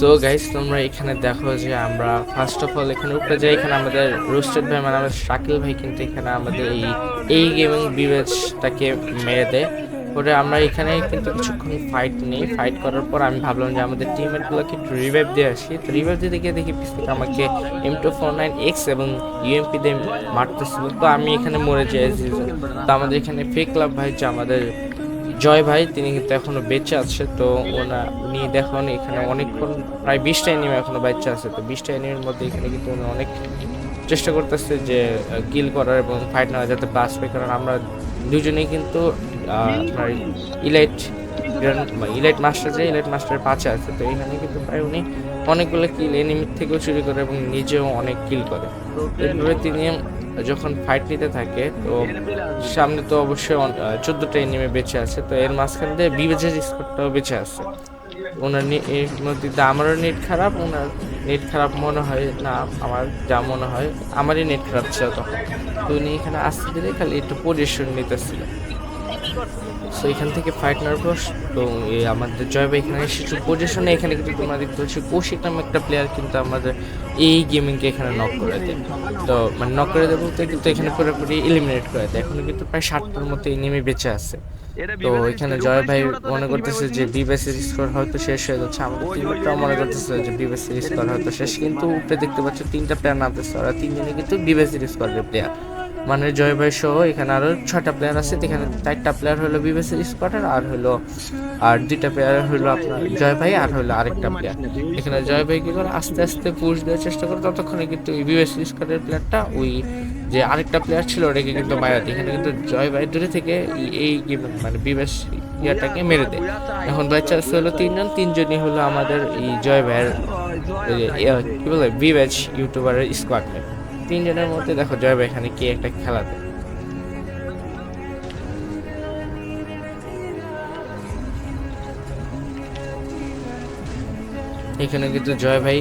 So guys, তোমরা এখানে দেখো যে আমরা ফার্স্ট অফ অল এখানে উপরে যাই। এখানে আমাদের রোস্টেড ভাই মানে আমাদের শাকিল ভাই কিন্তু এখানে আমাদের এই গেমিং বিবেচটাকে মেরে দেয়। পরে আমরা এখানে কিন্তু কিছুক্ষণ ফাইট নেই। ফাইট করার পর আমি ভাবলাম যে আমাদের টিমমেট গুলোকে একটু রিভাইভ দিয়ে আসি। তো রিভাইভ দিতে গিয়ে দেখি পিছ থেকে আমাকে M249X এবং ইউএমপি দিয়ে মারতেছিল। তো আমি এখানে মরে যাই। তো আমাদের এখানে ফেক লাভ ভাই যে আমাদের জয় ভাই, তিনি কিন্তু এখনো বেঁচে আছে। তো উনি দেখুন এখানে অনেকক্ষণ প্রায় 20টা এনিমি এখনো বেঁচে আছে। তো 20টা এনিমির মধ্যে এখানে কিন্তু উনি অনেক চেষ্টা করতেছে যে কিল করার এবং ফাইট নেওয়া যাতে বাস পায়, কারণ আমরা দুজনেই কিন্তু আপনার ইলাইট ইলাইট মাস্টার যে ইলাইট মাস্টারের পাশে আছে। তো এখানে কিন্তু প্রায় উনি অনেকগুলো কিল এনিমির থেকেও চুরি করে এবং নিজেও অনেক কিল করে। এভাবে তিনি যখন ফাইট নিতে থাকে, তো সামনে তো অবশ্যই 14টা এনিমি বেঁচে আছে। তো এর মাঝখান দিয়ে বিবেচের স্কোরটাও বেঁচে আছে। ওনার এর মধ্যে আমারও নেট খারাপ, ওনার নেট খারাপ মনে হয় না। আমার যা মনে হয় আমারই নেট খারাপ ছিল তখন। তো উনি এখানে আসতে দিলে খালি একটু পজিশন নিতেছিল। সো এখান থেকে ফাইট নেওয়ার পর তো আমাদের জয় ভাই এখানে এসেছে পজিশনে। এখানে কিন্তু তোমরা দেখতে পাচ্ছ কৌশিক নামে একটা প্লেয়ার কিন্তু আমাদের এই গেমিংকে এখানে নক করে দেয়। তো মানে নক করে দেয় বলতে কিন্তু এখানে পুরোপুরি এলিমিনেট করে দেয়। এখন কিন্তু প্রায় 60টার মতো এনিমি বেঁচে আছে। তো এখানে জয় ভাই মনে করতেছে যে বিবিএসির স্কোর হয়তো শেষ হয়ে যাচ্ছে। আমাদের টিমটাও মনে করতেছে যে বিবিএসির স্কোর হয়তো শেষ, কিন্তু উপরে দেখতে পাচ্ছ 3টা প্লেয়ার নামতেছে। ওরা 3জনই কিন্তু বিবিএসির স্কোয়াডের প্লেয়ার, মানে জয় ভাই সহ এখানে আরো 6টা প্লেয়ার আছে। এখানে 4টা প্লেয়ার হলো বিবিএসির স্কোয়াডের, আর 2টা প্লেয়ার হলো আপনার জয় ভাই আর হলো আরেকটা প্লেয়ার। এখানে জয় ভাই কি করে আস্তে আস্তে পুশ দেওয়ার চেষ্টা করে, ততক্ষণে কিন্তু বিবিএসির স্কোয়াডের প্লেয়ারটা ওই যে আরেকটা প্লেয়ার ছিল ওটাকে কিন্তু মারা দেয়। এখানে কিন্তু জয় ভাই দূরে থেকে এই গেম মানে বিবেশ ইয়াটাকে মেরে দেয়। এখন বাচ্চা হলো 3জনই হলো আমাদের এই জয় ভাইয়ের কি বলে বিবেচ ইউটিউবারের স্কোয়াড। 3জনের মধ্যে দেখো জয় ভাই এখানে কি একটা খেলা দেয়। এখানে কিন্তু জয় ভাই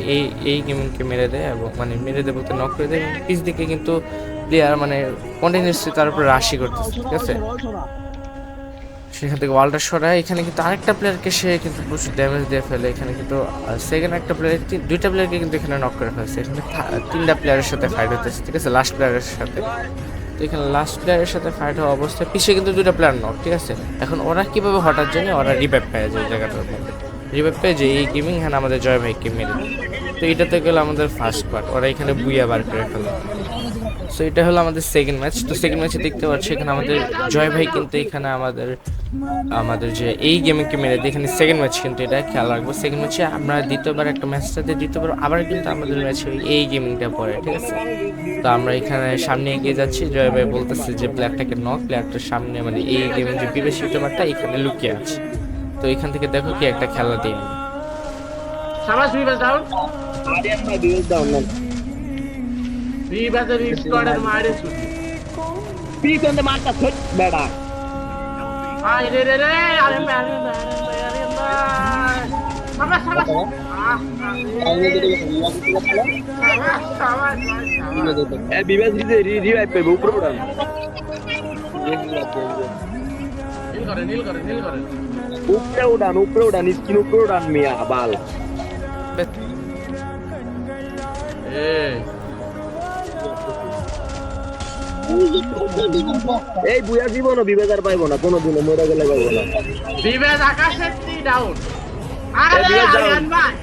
এই গেমিংকে মেরে দেয় এবং মানে মেরে দেয় বলতে নক করে দেয়। পিছ দিকে কিন্তু প্লেয়ার মানে কন্টিনিউসলি তার উপরে রাশি করতেছে, ঠিক আছে। সেখান থেকে ওয়ালটা সরায়। এখানে কিন্তু আরেকটা প্লেয়ারকে সে কিন্তু প্রচুর ড্যামেজ দিয়ে ফেলে। এখানে কিন্তু সেকেন্ড একটা প্লেয়ার 2টা প্লেয়ারকে কিন্তু এখানে নক করে ফেলছে। এখানে 3টা প্লেয়ারের সাথে ফাইট হতেছে, ঠিক আছে, লাস্ট প্লেয়ারের সাথে। তো এখানে লাস্ট প্লেয়ারের সাথে ফাইট হওয়া অবস্থায় পিছিয়ে কিন্তু 2টা প্লেয়ার নক, ঠিক আছে। এখন ওরা কিভাবে হঠাৎ জানি ওরা রিভাইভ পায় যায় জায়গাটার মধ্যে, রিভাইভ পেয়ে যে এই গেমিং এখানে আমাদের জয় ভাইকে মেরে। তো এটাতে গেলে আমাদের ফার্স্ট পার্ট, ওরা এখানে বুইয়া বার করে ফেলে। সো এটা হলো আমাদের সেকেন্ড ম্যাচ। তো সেকেন্ড ম্যাচে দেখতে পাচ্ছি এখানে আমাদের জয় ভাই কিন্তু এখানে আমাদের যে এই গেমিংকে মেরে দিয়ে এখানে সেকেন্ড ম্যাচ কিন্তু এটা খেয়াল রাখবো। সেকেন্ড ম্যাচে আমরা দ্বিতীয়বার একটা ম্যাচটাতে দ্বিতীয়বার আবার কিন্তু আমাদের ম্যাচে এই গেমিংটা পড়ে, ঠিক আছে। তো আমরা এখানে সামনে এগিয়ে যাচ্ছি। জয় ভাই বলতেছে যে প্লেয়ারটাকে নক, প্লেয়ারটার সামনে মানে এই গেমিং যে বিবেশি ইউটিউবারটা এখানে লুকিয়ে আছে। তো এখান থেকে দেখো কি একটা খেলা দিয়ে সাবাস বিবাস ডাউন আরিয়ান ভাই বিবেক দাও না বিবাসের স্কোয়াডের মারে শুধু পি কোনতে মারতা ছট বেড়া আরে রে রে রে আরে আরে সাবাস সাবাস এ বিবেক দিতে রিভাইভ পাইবো উপরে উড়ান নীল করে উপরে উড়ান স্কিন উপরে উড়ান মিয়া বাল এই বুয়া জীবনও বিবেক আর পাইবো না কোনোদিনও, মরে গেলে পাইবো না। বিবেক আকাশে ডাউন আরিয়ান ভাই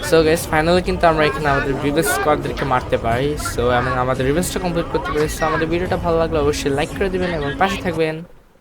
সো গাইস, ফাইনালি কিন্তু আমরা এখানে আমাদের রিভেঞ্জ স্কোয়াডদেরকে মারতে পারি। সো এবং আমাদের রিভেঞ্জটা কমপ্লিট করতে পারি। সো আমাদের ভিডিওটা ভালো লাগলে অবশ্যই লাইক করে দিবেন এবং পাশে থাকবেন।